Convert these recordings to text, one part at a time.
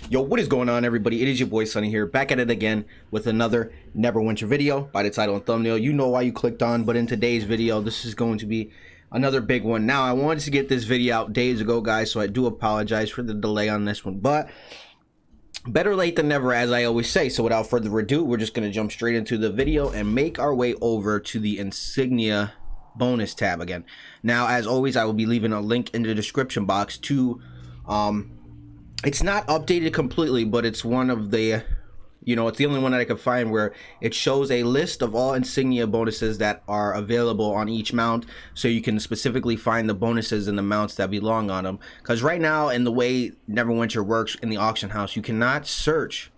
Yo, what is going on, everybody? It is your boy Sonny here, back at it again with another Neverwinter video. By the title and thumbnail, you know why you clicked on. But in today's video, this is going to be another big one. Now, I wanted to get this video out days ago, guys, so I do apologize for the delay on this one. But better late than never, as I always say. So without further ado, we're just going to jump straight into the video and make our way over to the Insignia bonus tab again. Now, as always, I will be leaving a link in the description box to it's not updated completely, but it's one of the, it's the only one that I could find where it shows a list of all Insignia bonuses that are available on each mount, so you can specifically find the bonuses and the mounts that belong on them. Because right now, in the way Neverwinter works in the auction house, you cannot search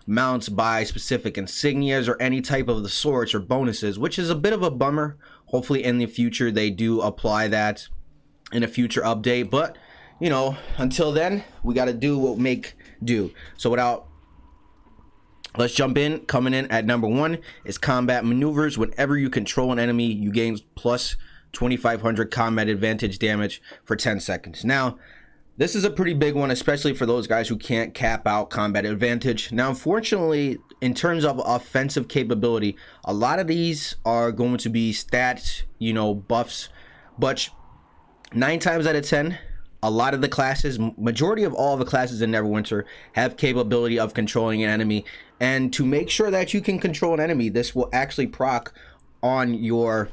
mounts by specific insignias or any type of the sorts or bonuses, which is a bit of a bummer. Hopefully in the future they do apply that in a future update, but until then, we got to do what make do. So let's jump in. Coming in at number 1 is combat maneuvers. Whenever you control an enemy, you gain plus 2500 combat advantage damage for 10 seconds. Now, this is a pretty big one, especially for those guys who can't cap out combat advantage. Now, unfortunately, in terms of offensive capability, a lot of these are going to be stats, buffs, but 9 times out of 10, a lot of the classes, majority of all the classes in Neverwinter, have capability of controlling an enemy. And to make sure that you can control an enemy, this will actually proc on your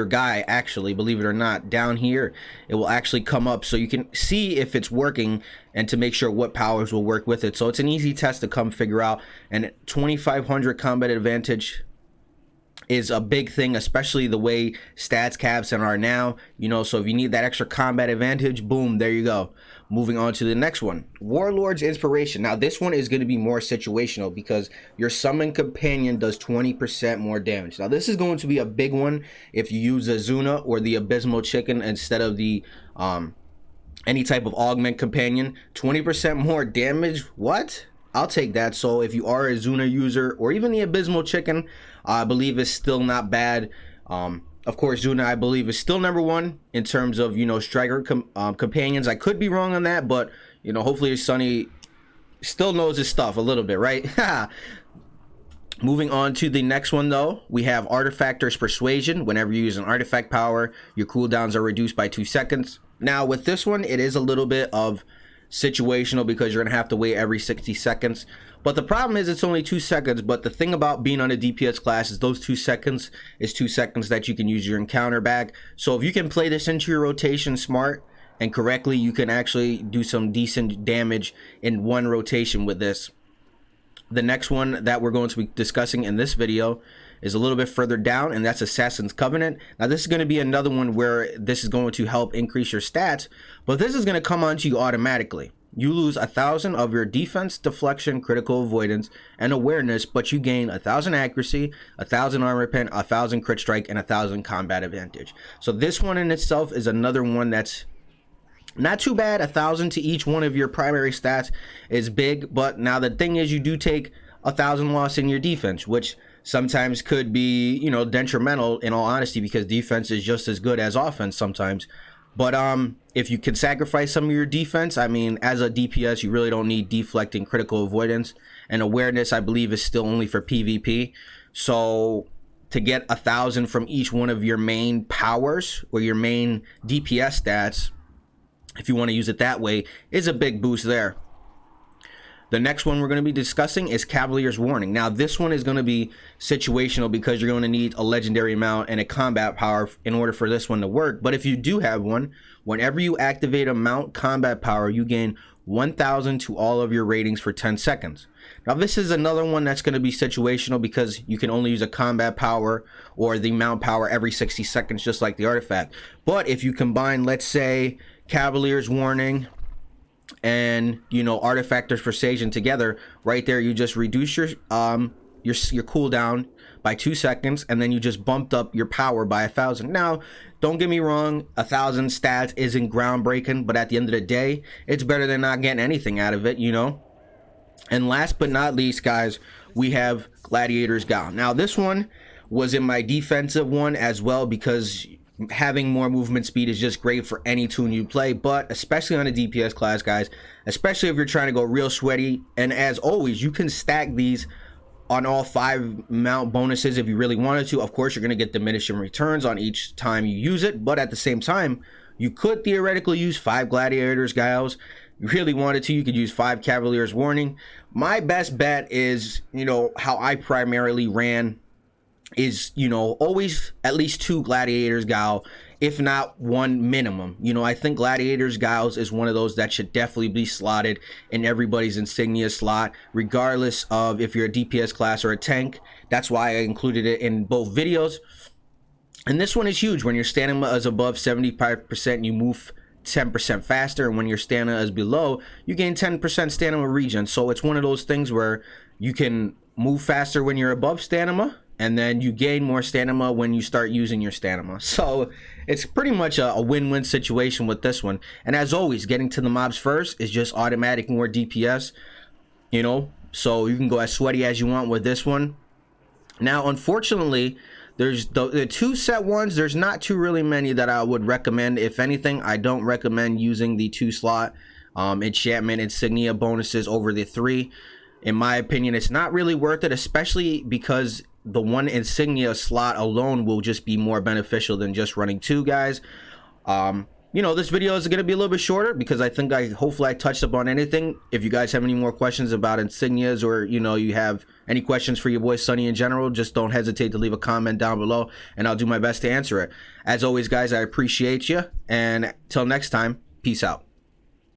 guy. Actually, believe it or not, down here it will actually come up so you can see if it's working and to make sure what powers will work with it. So it's an easy test to come figure out. And 2500 combat advantage is a big thing, especially the way stats caps are now, so if you need that extra combat advantage, boom, there you go. Moving on to the next one, Warlord's Inspiration. Now, this one is going to be more situational because your summon companion does 20% more damage. Now, this is going to be a big one if you use a Zuna or the Abysmal Chicken instead of the any type of augment companion. 20% more damage, what? I'll take that. So if you are a Zuna user or even the Abysmal Chicken, I believe is still not bad. Of course, Zuna, I believe, is still number 1 in terms of, striker companions. I could be wrong on that, but, hopefully Sonny still knows his stuff a little bit, right? Moving on to the next one, though, we have Artifactors Persuasion. Whenever you use an artifact power, your cooldowns are reduced by 2 seconds. Now, with this one, it is a little bit of situational because you're gonna have to wait every 60 seconds, but the problem is it's only 2 seconds. But the thing about being on a DPS class is those 2 seconds is 2 seconds that you can use your encounter back. So if you can play this into your rotation smart and correctly, you can actually do some decent damage in one rotation with this. The next one that we're going to be discussing in this video is a little bit further down, and that's Assassin's Covenant. Now, this is going to be another one where this is going to help increase your stats, but this is going to come onto you automatically. You lose 1000 of your defense, deflection, critical avoidance, and awareness, but you gain 1000 accuracy, 1000 armor pen, 1000 crit strike, and 1000 combat advantage. So this one in itself is another one that's not too bad. 1000 to each one of your primary stats is big, but now the thing is, you do take 1000 loss in your defense, which sometimes could be, detrimental, in all honesty, because defense is just as good as offense sometimes. But if you can sacrifice some of your defense, I mean, as a DPS, you really don't need deflecting, critical avoidance, and awareness, I believe, is still only for PvP. So to get 1000 from each one of your main powers or your main DPS stats, if you want to use it that way, is a big boost there. The next one we're going to be discussing is Cavaliers Warning. Now, this one is going to be situational because you're going to need a legendary mount and a combat power in order for this one to work. But if you do have one, whenever you activate a mount combat power, you gain 1000 to all of your ratings for 10 seconds. Now, this is another one that's going to be situational because you can only use a combat power or the mount power every 60 seconds, just like the artifact. But if you combine, let's say, Cavaliers Warning and Artifactors Persuasion together, right there, you just reduce your cooldown by 2 seconds, and then you just bumped up your power by 1000. Now, don't get me wrong, 1000 stats isn't groundbreaking, but at the end of the day, it's better than not getting anything out of it, And last but not least, guys, we have Gladiators Down. Now, this one was in my defensive one as well because having more movement speed is just great for any toon you play, but especially on a DPS class, guys, especially if you're trying to go real sweaty. And as always, you can stack these on all 5 mount bonuses if you really wanted to. Of course, you're going to get diminishing returns on each time you use it, but at the same time, you could theoretically use 5 Gladiators, guys. You really wanted to, you could use 5 Cavaliers Warning. My best bet is, you know, how I primarily ran is, you know, always at least 2 Gladiators Gal, if not 1 minimum. You know, I think Gladiators Gals is one of those that should definitely be slotted in everybody's Insignia slot, regardless of if you're a DPS class or a tank. That's why I included it in both videos. And this one is huge. When your stamina is above 75%, you move 10% faster, and when your stamina is below, you gain 10% stamina regen. So it's one of those things where you can move faster when you're above stamina, and then you gain more stamina when you start using your stamina. So it's pretty much a win-win situation with this one. And as always, getting to the mobs first is just automatic more DPS, you know, so you can go as sweaty as you want with this one. Now, unfortunately, there's the 2 set ones. There's not too really many that I would recommend. If anything, I don't recommend using the 2 slot enchantment insignia bonuses over the 3. In my opinion, it's not really worth it, especially because the 1 insignia slot alone will just be more beneficial than just running 2, guys. You know, this video is going to be a little bit shorter because I think hopefully I touched up on anything. If you guys have any more questions about insignias, or, you know, you have any questions for your boy Sonny in general, just don't hesitate to leave a comment down below and I'll do my best to answer it. As always, guys, I appreciate you, and till next time, peace out.